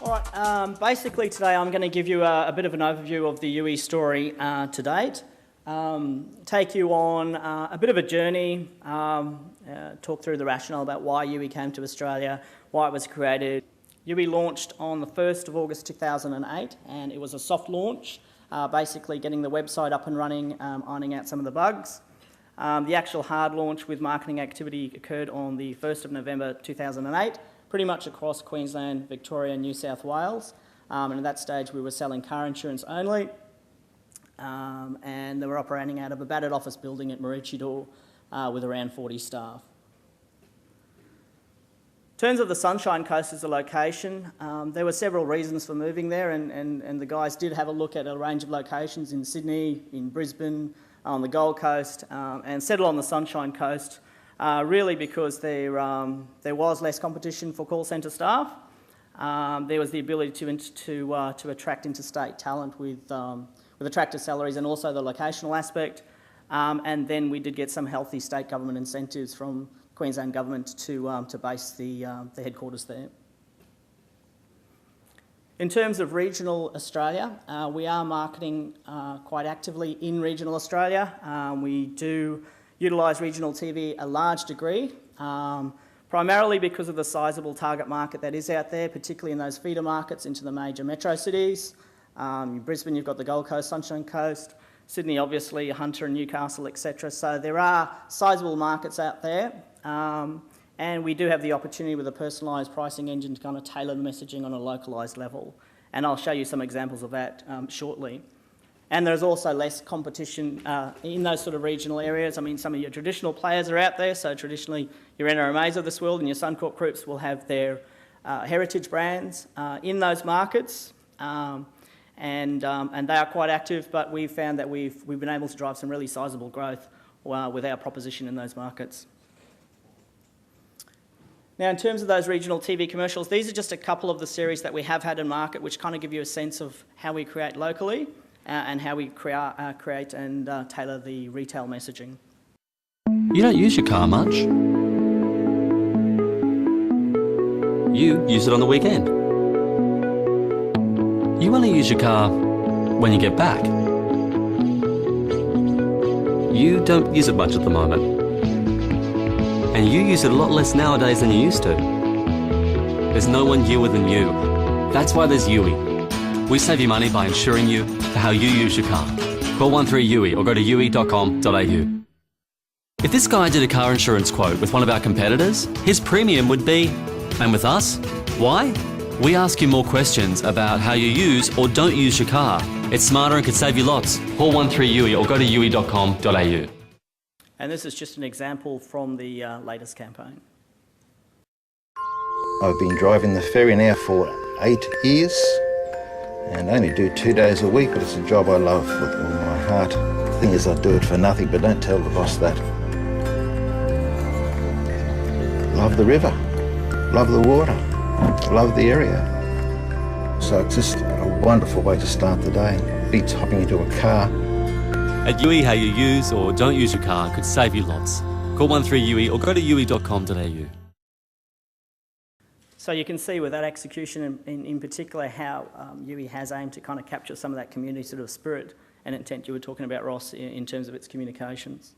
All right, basically today I'm going to give you a bit of an overview of the Yui story to date, take you on a bit of a journey, talk through the rationale about why Yui came to Australia, why it was created. Yui launched on the 1st of August 2008 and it was a soft launch, basically getting the website up and running, ironing out some of the bugs. The actual hard launch with marketing activity occurred on the 1st of November 2008, pretty much across Queensland, Victoria and New South Wales. And at that stage we were selling car insurance only, and they were operating out of a battered office building at Maroochydore with around 40 staff. In terms of the Sunshine Coast as a location, there were several reasons for moving there, and the guys did have a look at a range of locations in Sydney, in Brisbane, on the Gold Coast, and settled on the Sunshine Coast, really because there was less competition for call centre staff. There was the ability to attract interstate talent with attractive salaries and also the locational aspect. And then we did get some healthy state government incentives from Queensland government to base the headquarters there. In terms of regional Australia, we are marketing quite actively in regional Australia. We do utilise regional TV a large degree, primarily because of the sizeable target market that is out there, particularly in those feeder markets into the major metro cities. In Brisbane you've got the Gold Coast, Sunshine Coast, Sydney obviously, Hunter and Newcastle, etc. So there are sizeable markets out there, and we do have the opportunity with a personalised pricing engine to kind of tailor the messaging on a localised level. And I'll show you some examples of that shortly. And there's also less competition in those sort of regional areas. I mean, some of your traditional players are out there, so traditionally your NRMAs of this world and your Suncorp groups will have their heritage brands in those markets, and they are quite active, but we've found that we've been able to drive some really sizeable growth with our proposition in those markets. Now, in terms of those regional TV commercials, these are just a couple of the series that we have had in market, which kind of give you a sense of how we create locally and how we create and tailor the retail messaging. You don't use your car much. You use it on the weekend. You only use your car when you get back. You don't use it much at the moment. And you use it a lot less nowadays than you used to. There's no one newer than you. That's why there's Yui. We save you money by insuring you for how you use your car. Call 13Yui or go to yui.com.au. If this guy did a car insurance quote with one of our competitors, his premium would be, and with us, why? We ask you more questions about how you use or don't use your car. It's smarter and could save you lots. Call 13Yui or go to yui.com.au. And this is just an example from the latest campaign. I've been driving the ferry now for 8 years and only do 2 days a week, but it's a job I love with all my heart. The thing is, I do it for nothing, but don't tell the boss that. Love the river, love the water, love the area. So it's just a wonderful way to start the day. Beats hopping into a car. At Yui, how you use or don't use your car could save you lots. Call 13Yui or go to yui.com.au. So you can see with that execution in particular how Yui has aimed to kind of capture some of that community sort of spirit and intent you were talking about, Ross, in terms of its communications.